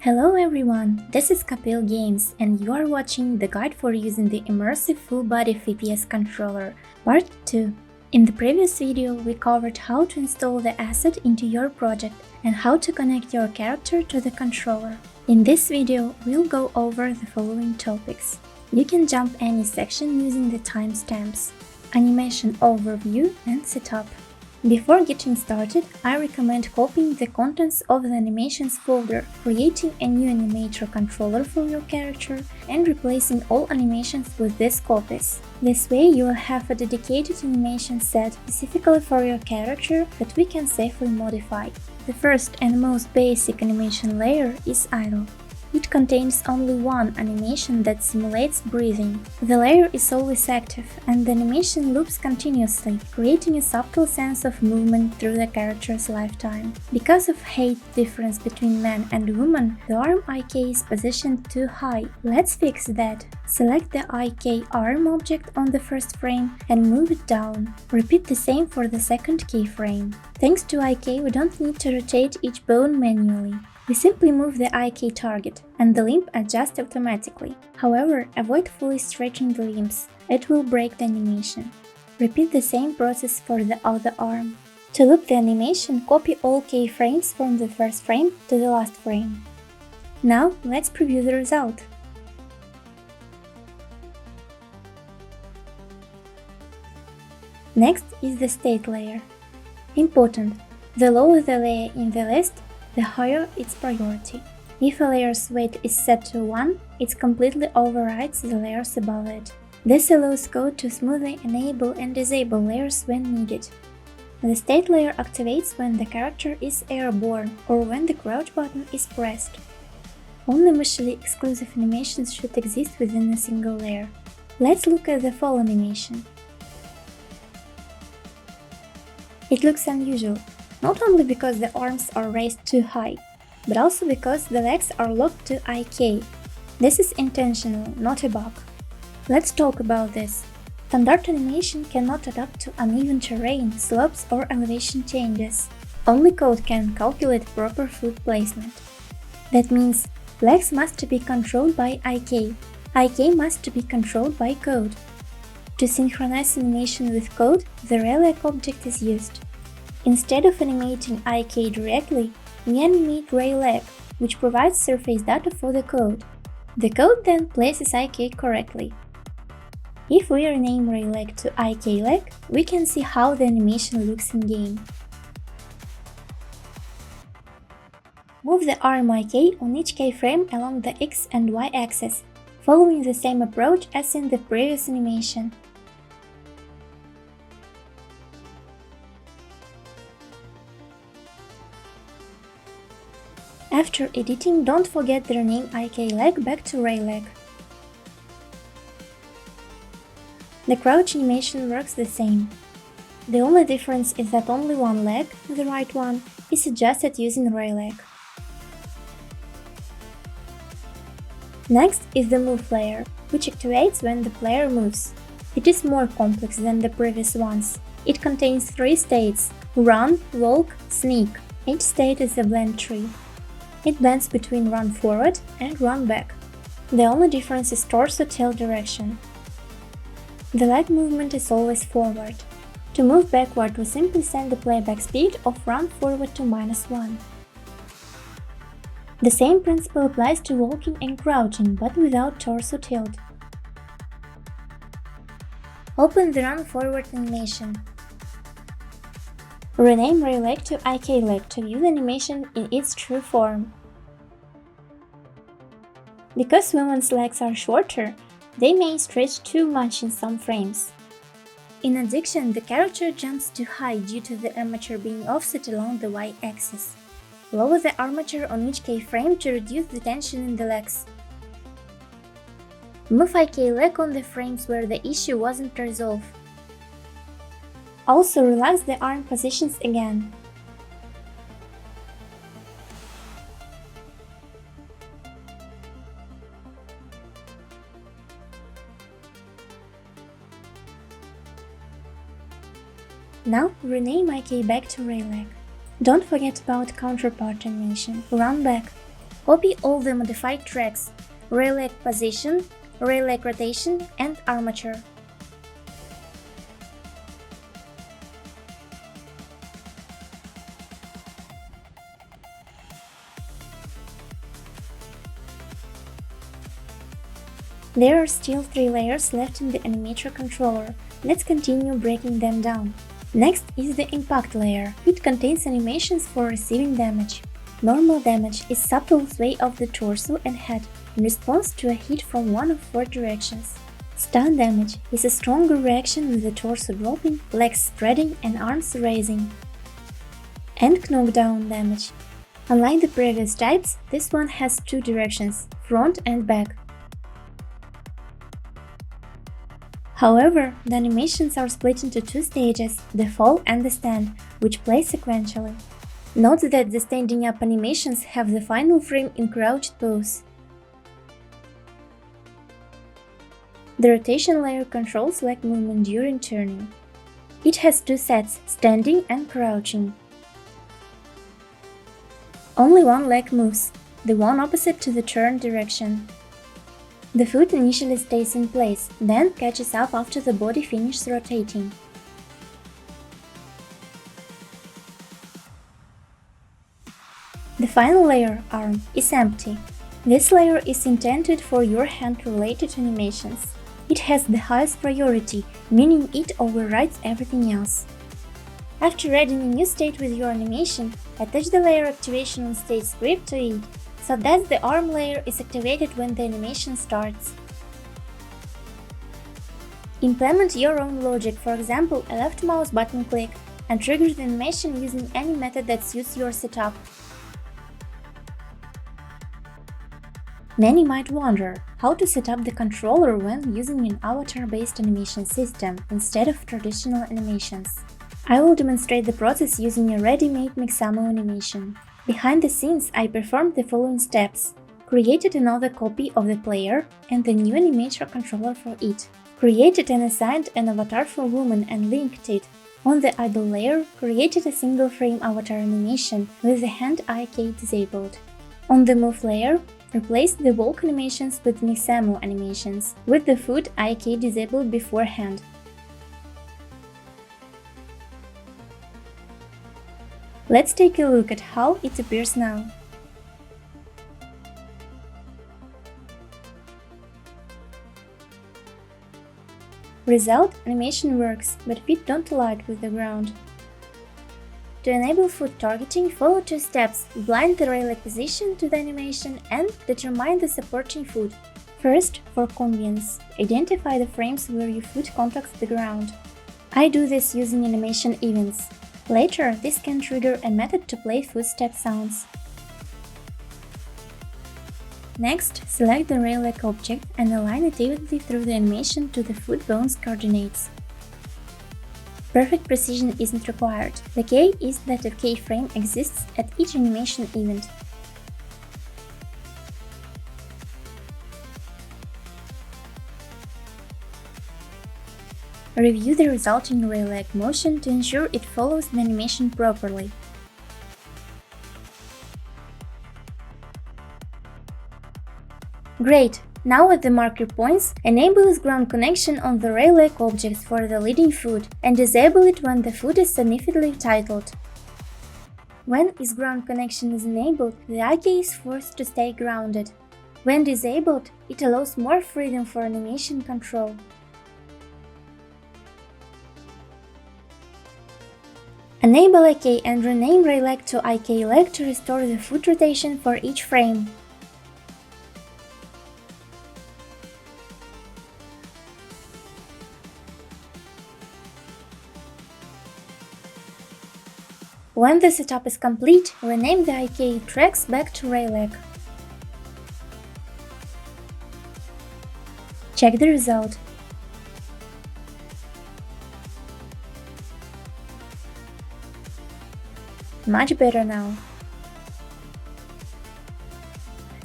Hello everyone, this is Kapil Games and you are watching the guide for using the Immersive Full-Body FPS Controller, Part 2. In the previous video, we covered how to install the asset into your project and how to connect your character to the controller. In this video, we'll go over the following topics. You can jump any section using the timestamps, animation overview and setup. Before getting started, I recommend copying the contents of the animations folder, creating a new Animator Controller for your character, and replacing all animations with these copies. This way you will have a dedicated animation set specifically for your character that we can safely modify. The first and most basic animation layer is idle. It contains only one animation that simulates breathing. The layer is always active, and the animation loops continuously, creating a subtle sense of movement through the character's lifetime. Because of height difference between man and woman, the arm IK is positioned too high. Let's fix that. Select the IK arm object on the first frame and move it down. Repeat the same for the second keyframe. Thanks to IK, we don't need to rotate each bone manually. We simply move the IK target, and the limb adjusts automatically. However, avoid fully stretching the limbs, it will break the animation. Repeat the same process for the other arm. To loop the animation, copy all keyframes from the first frame to the last frame. Now, let's preview the result. Next is the state layer. Important: the lower the layer in the list, the higher its priority. If a layer's weight is set to 1, it completely overrides the layers above it. This allows code to smoothly enable and disable layers when needed. The state layer activates when the character is airborne or when the crouch button is pressed. Only mutually exclusive animations should exist within a single layer. Let's look at the fall animation. It looks unusual, not only because the arms are raised too high, but also because the legs are locked to IK. This is intentional, not a bug. Let's talk about this. Standard animation cannot adapt to uneven terrain, slopes or elevation changes. Only code can calculate proper foot placement. That means legs must be controlled by IK. IK must be controlled by code. To synchronize animation with code, the ray-leg object is used. Instead of animating IK directly, we animate ray-leg, which provides surface data for the code. The code then places IK correctly. If we rename ray-leg to IK leg, we can see how the animation looks in-game. Move the arm IK on each keyframe along the X and Y axis, following the same approach as in the previous animation. After editing, don't forget to rename IK leg back to ray leg. The crouch animation works the same. The only difference is that only one leg, the right one, is adjusted using ray leg. Next is the move layer, which activates when the player moves. It is more complex than the previous ones. It contains 3 states: run, walk, sneak. Each state is a blend tree. It bends between run forward and run back. The only difference is torso-tail direction. The leg movement is always forward. To move backward, we simply set the playback speed of run forward to -1. The same principle applies to walking and crouching, but without torso tilt. Open the run forward animation. Rename ray leg to IK leg to view the animation in its true form. Because women's legs are shorter, they may stretch too much in some frames. In addition, the character jumps too high due to the armature being offset along the Y-axis. Lower the armature on each keyframe to reduce the tension in the legs. Move IK leg on the frames where the issue wasn't resolved. Also relax the arm positions again. Now rename IK back to ray leg. Don't forget about counterpart animation, run back. Copy all the modified tracks: rail leg position, rail leg rotation, and armature. There are still 3 layers left in the Animator Controller. Let's continue breaking them down. Next is the impact layer. It contains animations for receiving damage. Normal damage is subtle sway of the torso and head in response to a hit from one of 4 directions. Stun damage is a stronger reaction with the torso dropping, legs spreading, and arms raising. And knockdown damage. Unlike the previous types, this one has 2 directions, front and back. However, the animations are split into 2 stages, the fall and the stand, which play sequentially. Note that the standing up animations have the final frame in crouched pose. The rotation layer controls leg movement during turning. It has 2 sets, standing and crouching. Only one leg moves, the one opposite to the turn direction. The foot initially stays in place, then catches up after the body finishes rotating. The final layer, arm, is empty. This layer is intended for your hand-related animations. It has the highest priority, meaning it overrides everything else. After adding a new state with your animation, attach the layer activation on state script to it, so that the arm layer is activated when the animation starts. Implement your own logic, for example, a left mouse button click, and trigger the animation using any method that suits your setup. Many might wonder how to set up the controller when using an avatar-based animation system instead of traditional animations. I will demonstrate the process using a ready-made Mixamo animation. Behind the scenes, I performed the following steps. Created another copy of the player and the new Animator Controller for it. Created and assigned an avatar for woman and linked it. On the idle layer, created a single frame avatar animation with the hand IK disabled. On the move layer, replaced the walk animations with Mixamo animations, with the foot IK disabled beforehand. Let's take a look at how it appears now. Result: animation works, but feet don't align with the ground. To enable foot targeting, follow 2 steps: blind the rail leg position to the animation and determine the supporting foot. First, for convenience, identify the frames where your foot contacts the ground. I do this using animation events. Later, this can trigger a method to play footstep sounds. Next, select the rail leg object and align it evenly through the animation to the foot bone's coordinates. Perfect precision isn't required. The key is that a keyframe exists at each animation event. Review the resulting rail leg motion to ensure it follows the animation properly. Great! Now at the marker points, enable ground connection on the rail leg objects for the leading foot and disable it when the foot is significantly titled. When ground connection is enabled, the IK is forced to stay grounded. When disabled, it allows more freedom for animation control. Enable IK and rename rail leg to IK leg to restore the foot rotation for each frame. When the setup is complete, rename the IK tracks back to rail leg. Check the result. Much better now.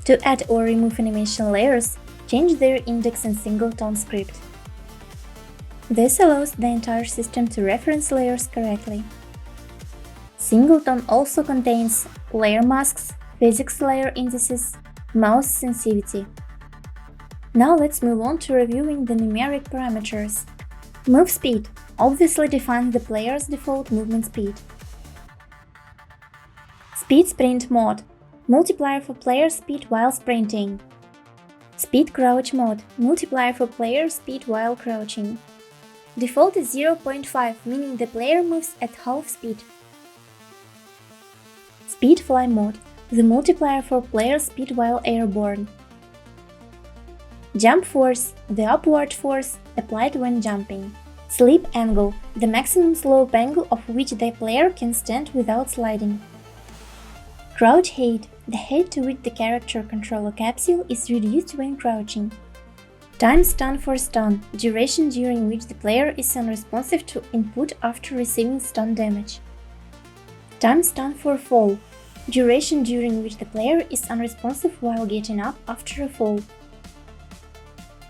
To add or remove animation layers, change their index in Singleton script. This allows the entire system to reference layers correctly. Singleton also contains layer masks, physics layer indices, mouse sensitivity. Now let's move on to reviewing the numeric parameters. Move speed obviously defines the player's default movement speed. Speed sprint mode, multiplier for player speed while sprinting. Speed crouch mode, multiplier for player speed while crouching. Default is 0.5, meaning the player moves at half speed. Speed fly mode, the multiplier for player speed while airborne. Jump force, the upward force applied when jumping. Sleep angle, the maximum slope angle of which the player can stand without sliding. Crouch height, the height to which the character controller capsule is reduced when crouching. Time stun for stun, duration during which the player is unresponsive to input after receiving stun damage. Time stun for fall, duration during which the player is unresponsive while getting up after a fall.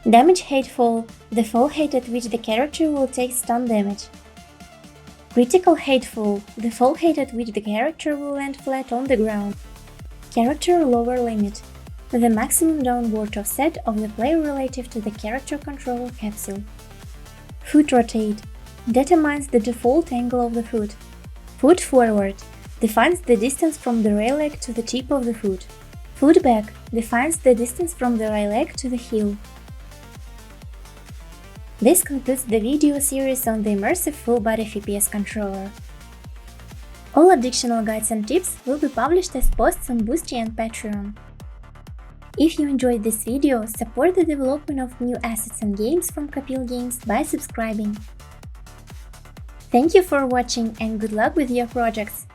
Damage height fall, the fall height at which the character will take stun damage. Critical height fall, the fall height at which the character will land flat on the ground. Character lower limit, the maximum downward offset of the player relative to the character controller capsule. Foot rotate, determines the default angle of the foot. Foot forward, defines the distance from the right leg to the tip of the foot. Foot back, defines the distance from the right leg to the heel. This concludes the video series on the Immersive Full-Body FPS Controller. All additional guides and tips will be published as posts on Boosty and Patreon. If you enjoyed this video, support the development of new assets and games from Kapil Games by subscribing. Thank you for watching and good luck with your projects!